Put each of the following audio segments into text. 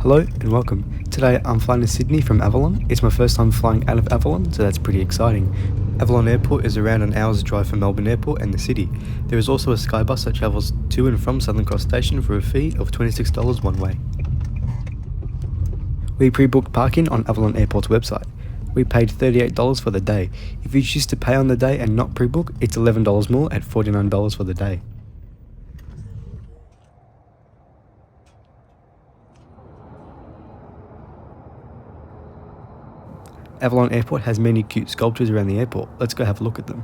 Hello and welcome. Today I'm flying to Sydney from Avalon. It's my first time flying out of Avalon, so that's pretty exciting. Avalon Airport is around an hour's drive from Melbourne Airport and the city. There is also a skybus that travels to and from Southern Cross Station for a fee of $26 one way. We pre-booked parking on Avalon Airport's website. We paid $38 for the day. If you choose to pay on the day and not pre-book, it's $11 more at $49 for the day. Avalon Airport has many cute sculptures around the airport. Let's go have a look at them.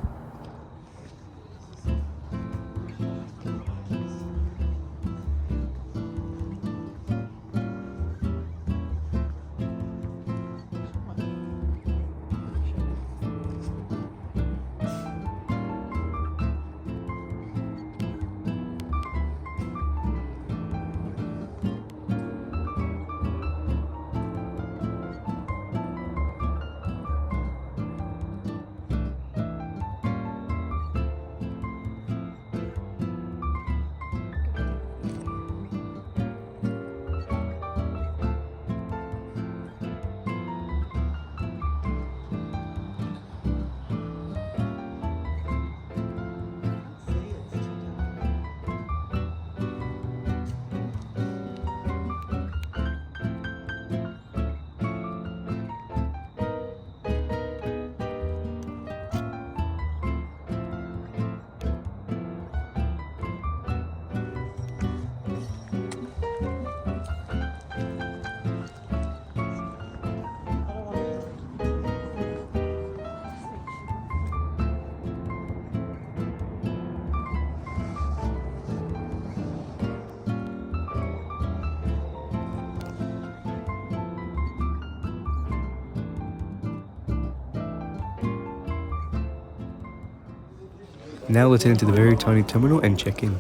Now let's enter the very tiny terminal and check in.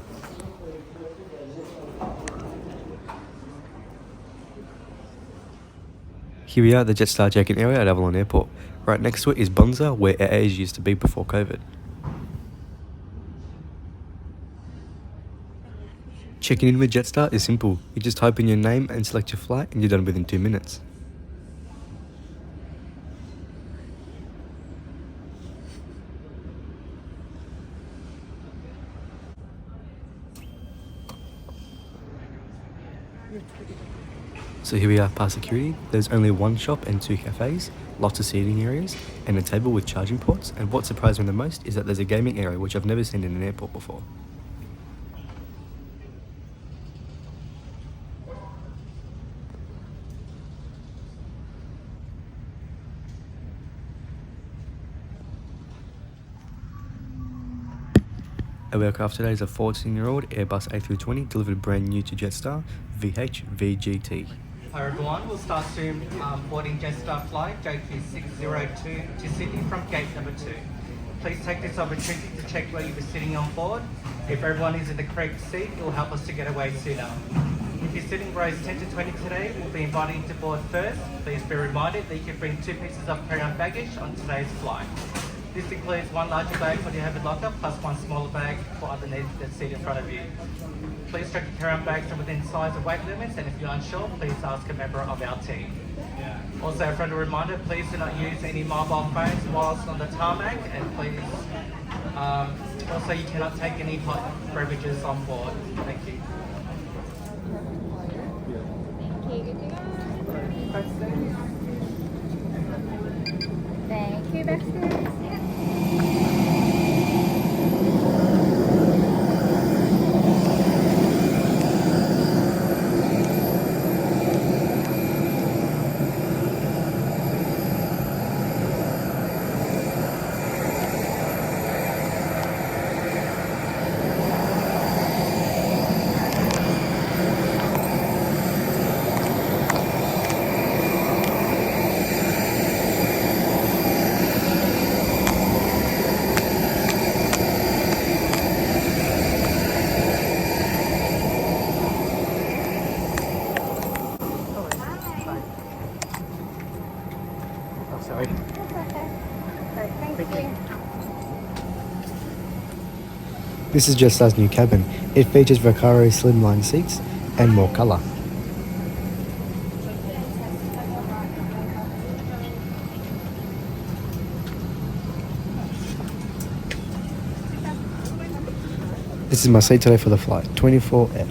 Here we are at the Jetstar check-in area at Avalon Airport. Right next to it is Bonza, where Air Asia used to be before COVID. Checking in with Jetstar is simple. You just type in your name and select your flight and you're done within 2 minutes. So here we are past security. There's only one shop and 2 cafes, lots of seating areas, and a table with charging ports. And what surprised me the most is that there's a gaming area which I've never seen in an airport before. Our aircraft today is a 14-year-old Airbus A320 delivered brand new to Jetstar, VH-VGT. Hi everyone, we'll start soon boarding Jetstar flight JQ602 to Sydney from gate number 2. Please take this opportunity to check where you'll be sitting on board. If everyone is in the correct seat, it will help us to get away sooner. If you're sitting rows 10 to 20 today, we'll be inviting you to board first. Please be reminded that you can bring 2 pieces of carry-on baggage on today's flight. This includes 1 larger bag for the overhead locker plus 1 smaller bag for underneath the seat in front of you. Please check your carry-on bags are within size and weight limits, and if you're unsure, please ask a member of our team. Also, a friendly reminder, please do not use any mobile phones whilst on the tarmac, and please, also you cannot take any hot beverages on board. Thank you. Thank you, Baxter. Sorry. Thank you. This is Jetstar's new cabin. It features Recaro slimline seats and more colour. This is my seat today for the flight, 24F.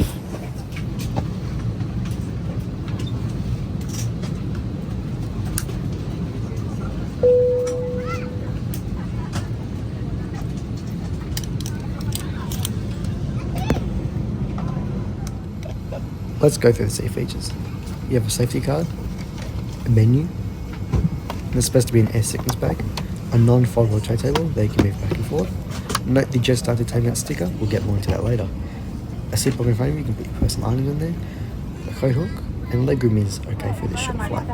Let's go through the seat features. You have a safety card, a menu, there's supposed to be an air sickness bag, a non-foldable tray table that you can move back and forth. Note the Jetstar detainment sticker, we'll get more into that later. A seat pocket in front of you can put your personal items in there, a coat hook, and legroom is okay for this short flight.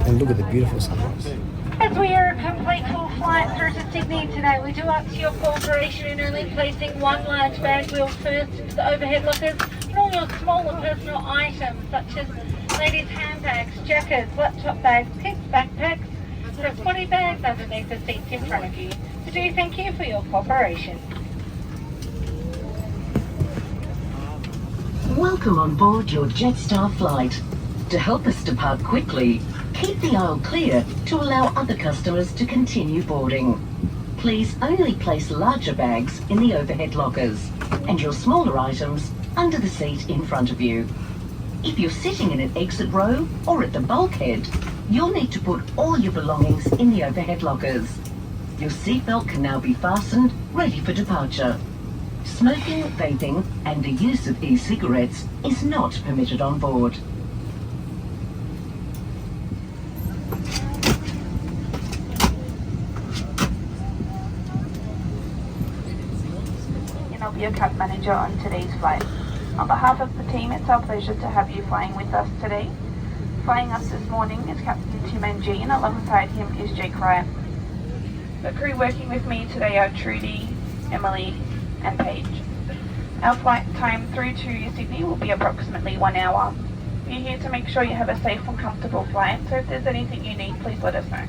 And look at the beautiful sunrise. As we are a complete full flight through to Sydney today, we do ask your cooperation in only placing one large bag wheel first into the overhead lockers and all your smaller personal items such as ladies' handbags, jackets, laptop bags, kids' backpacks, so 40 bags underneath the seats in front of you. We do thank you for your cooperation. Welcome on board your Jetstar flight. To help us depart quickly, keep the aisle clear to allow other customers to continue boarding. Please only place larger bags in the overhead lockers and your smaller items under the seat in front of you. If you're sitting in an exit row or at the bulkhead, you'll need to put all your belongings in the overhead lockers. Your seatbelt can now be fastened, ready for departure. Smoking, vaping, and the use of e-cigarettes is not permitted on board. I'll be your cab manager on today's flight. On behalf of the team, it's our pleasure to have you flying with us today. Flying us this morning is Captain Tim G, and alongside him is Jake Wright. The crew working with me today are Trudy, Emily, and Paige. Our flight time through to Sydney will be approximately 1 hour. We're here to make sure you have a safe and comfortable flight, so if there's anything you need, please let us know.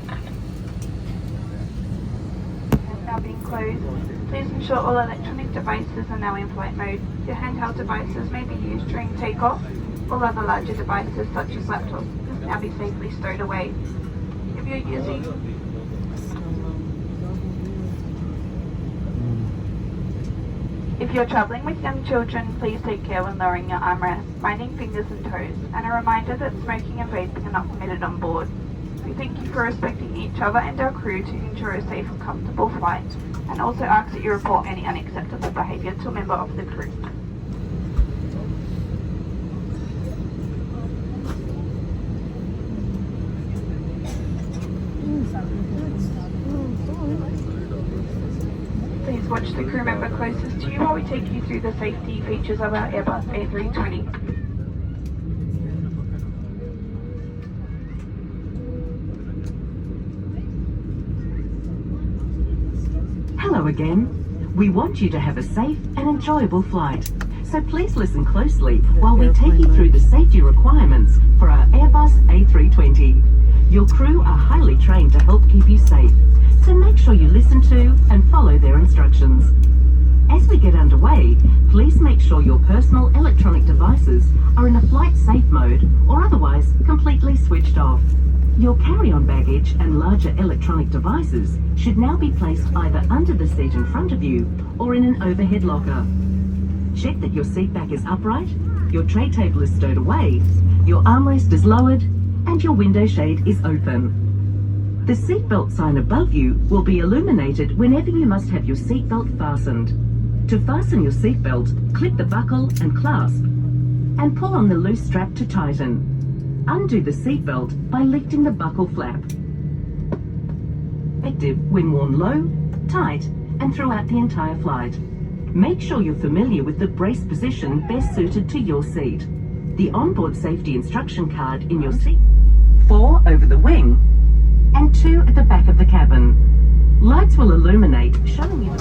Now being closed, please ensure all electronic devices are now in flight mode. Your handheld devices may be used during takeoff. All other larger devices such as laptops must now be safely stowed away. If you're travelling with young children, please take care when lowering your armrests, minding fingers and toes, and a reminder that smoking and vaping are not permitted on board. We thank you for respecting each other and our crew to ensure a safe and comfortable flight, and also ask that you report any unacceptable behaviour to a member of the crew. Please watch the crew member closest to you while we take you through the safety features of our Airbus A320. Hello again. We want you to have a safe and enjoyable flight. So please listen closely while we take you through the safety requirements for our Airbus A320. Your crew are highly trained to help keep you safe, so make sure you listen to and follow their instructions. As we get underway, please make sure your personal electronic devices are in a flight safe mode or otherwise completely switched off. Your carry-on baggage and larger electronic devices should now be placed either under the seat in front of you or in an overhead locker. Check that your seat back is upright, your tray table is stowed away, your armrest is lowered, and your window shade is open. The seatbelt sign above you will be illuminated whenever you must have your seatbelt fastened. To fasten your seatbelt, clip the buckle and clasp, and pull on the loose strap to tighten. Undo the seatbelt by lifting the buckle flap. Effective when worn low, tight, and throughout the entire flight. Make sure you're familiar with the brace position best suited to your seat. The onboard safety instruction card in your seat. 4 over the wing, and 2 at the back of the cabin. Lights will illuminate, showing you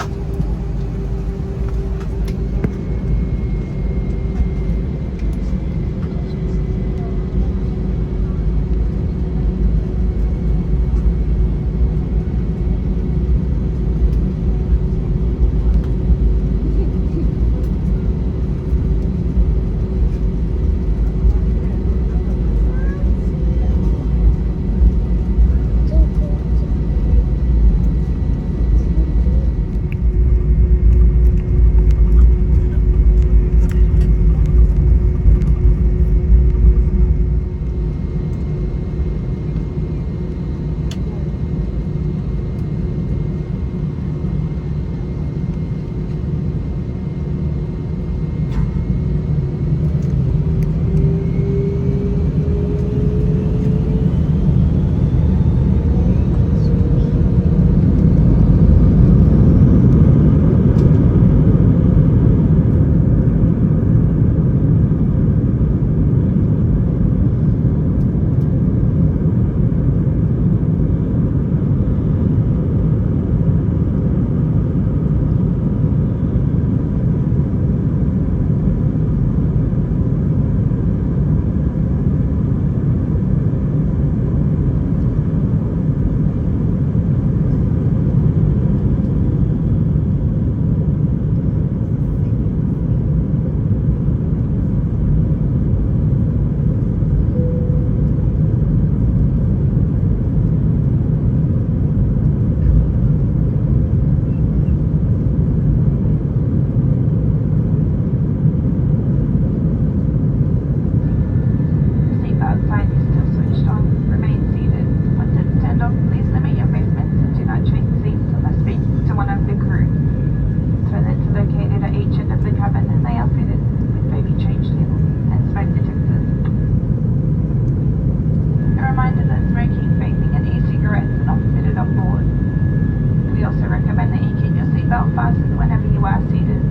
are seated.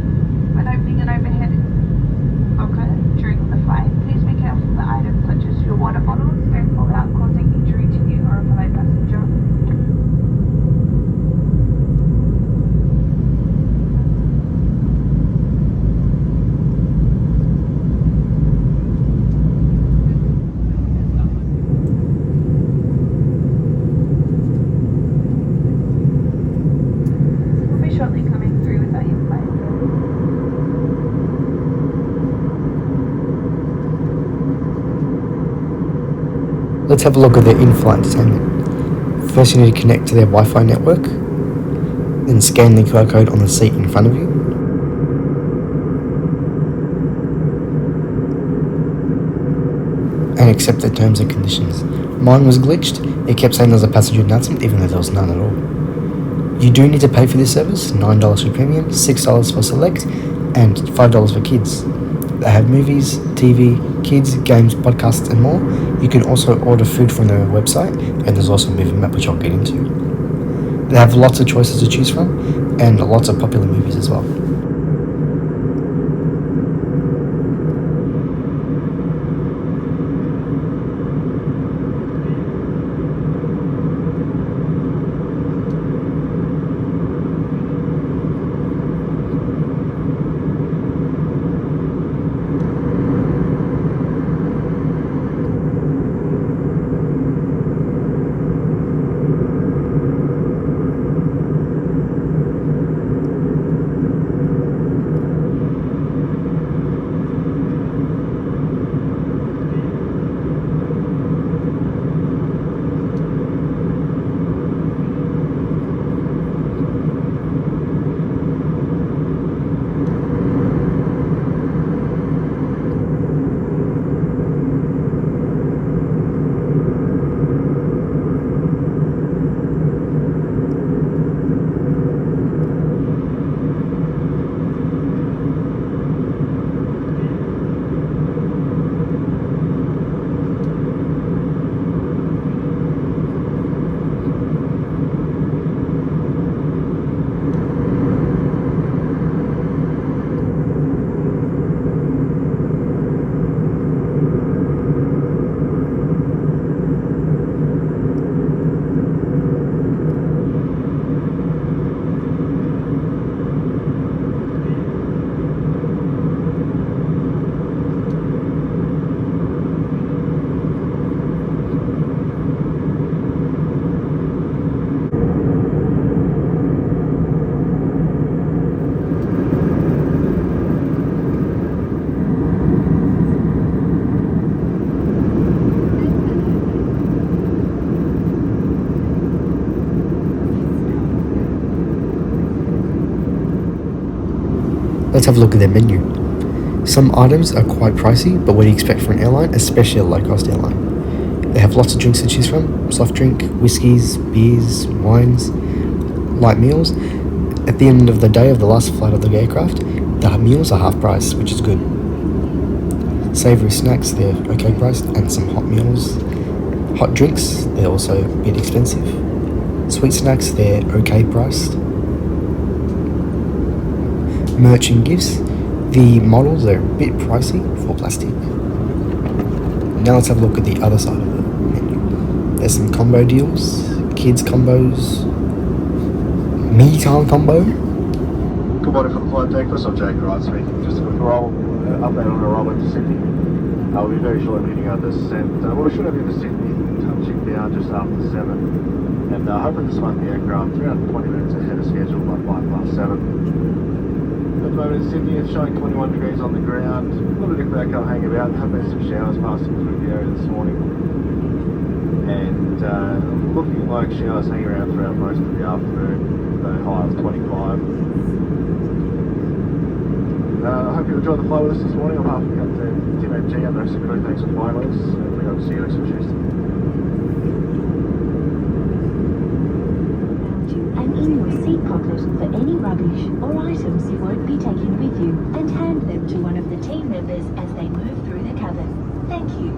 When opening an overhead locker during the flight, please be careful that items such as your water bottles don't fall out, causing injury to you or a fellow passenger. We'll be shortly coming through with our in-flight. Let's have a look at their in-flight entertainment. First, you need to connect to their Wi-Fi network, then scan the QR code on the seat in front of you. And accept the terms and conditions. Mine was glitched. It kept saying there was a passenger announcement even though there was none at all. You do need to pay for this service, $9 for premium, $6 for select, and $5 for kids. They have movies, TV, kids, games, podcasts and more. You can also order food from their website, and there's also a movie map which I'll get into. They have lots of choices to choose from, and lots of popular movies as well. Let's have a look at their menu. Some items are quite pricey, but what do you expect from an airline, especially a low-cost airline? They have lots of drinks to choose from: soft drink, whiskies, beers, wines, light meals. At the end of the day of the last flight of the aircraft, the meals are half price, which is good. Savoury snacks, they're okay priced, and some hot meals. Hot drinks, they're also a bit expensive. Sweet snacks, they're okay priced. Merch and gifts, the models are a bit pricey for plastic. Now let's have a look at the other side of the menu. There's some combo deals, kids combos, me time combo. Good morning from the flight deck. This is Jake Wright speaking. Just a quick update on our roll into Sydney. We'll be very shortly meeting our descent. We should have been to Sydney, touching down just after 7. And hoping to start the aircraft around 20 minutes ahead of schedule by 7:05. At the moment in Sydney, it's showing 21 degrees on the ground. A little bit of cloud cover hanging about. There have been some showers passing through the area this morning. And looking like showers hanging around throughout most of the afternoon, with a high of 25. I hope you enjoyed the flight with us this morning. On behalf of Captain Tim and G and the rest of the crew, thanks for flying with us. And we hope to see you next Tuesday. And in your seat pocket for any rubbish or items you won't be taking with you, and hand them to one of the team members as they move through the cabin. Thank you.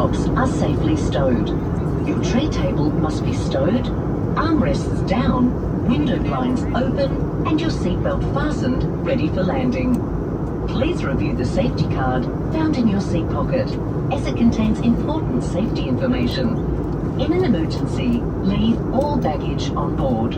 laptops are safely stowed. Your tray table must be stowed, armrests down, window blinds open, and your seatbelt fastened, ready for landing. Please review the safety card found in your seat pocket, as it contains important safety information. In an emergency, leave all baggage on board.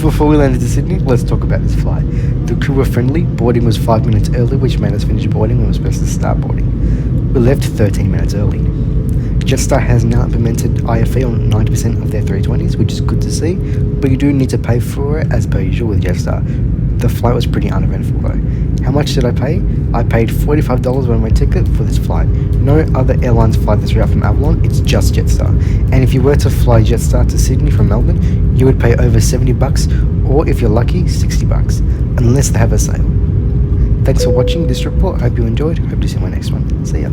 Before we landed to Sydney, let's talk about this flight. The crew were friendly, boarding was 5 minutes early, which made us finish boarding when we were supposed to start boarding. We left 13 minutes early. Jetstar has now implemented IFE on 90% of their 320s, which is good to see, but you do need to pay for it as per usual with Jetstar. The flight was pretty uneventful though. How much did I pay? I paid $45 one-way ticket for this flight. No other airlines fly this route from Avalon, it's just Jetstar. And if you were to fly Jetstar to Sydney from Melbourne, you would pay over $70, or if you're lucky, $60, unless they have a sale. Thanks for watching this report, hope you enjoyed, hope to see you in my next one. See ya.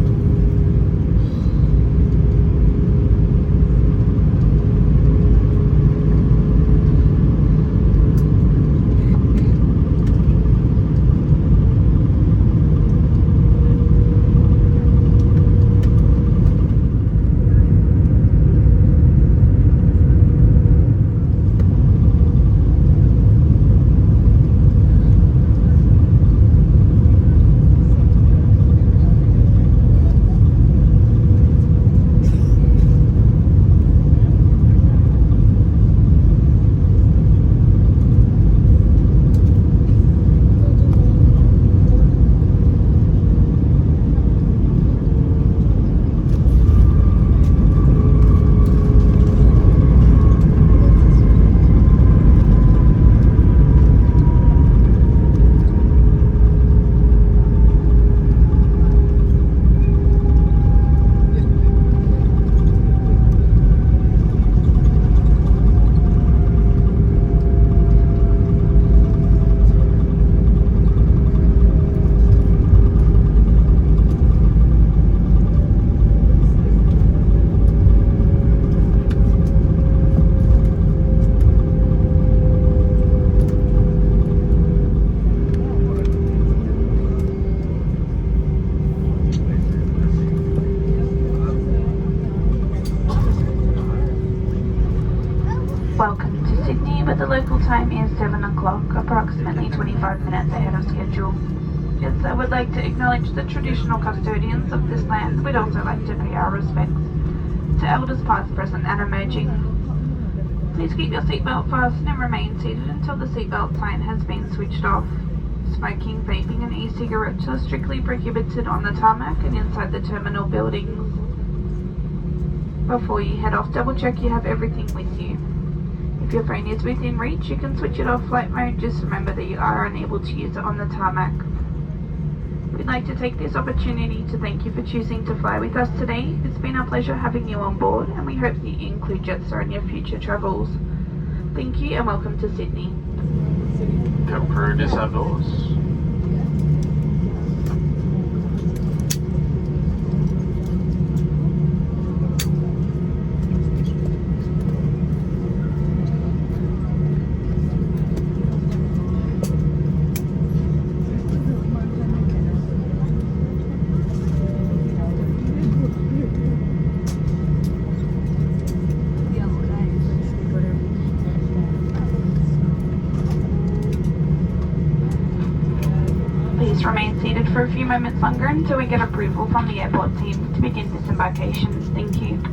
time is 7 o'clock, approximately 25 minutes ahead of schedule. Jetstar would like to acknowledge the traditional custodians of this land. We'd also like to pay our respects to elders past, present and emerging. Please keep your seatbelt fastened and remain seated until the seatbelt sign has been switched off. Smoking, vaping and e-cigarettes are strictly prohibited on the tarmac and inside the terminal buildings. Before you head off, double check you have everything with you. If your phone is within reach, you can switch it off flight mode. Just remember that you are unable to use it on the tarmac. We'd like to take this opportunity to thank you for choosing to fly with us today. It's been a pleasure having you on board, and we hope that you include Jetstar in your future travels. Thank you and welcome to Sydney. Cabin crew, descend doors. Please remain seated for a few moments longer until we get approval from the airport team to begin disembarkation. Thank you.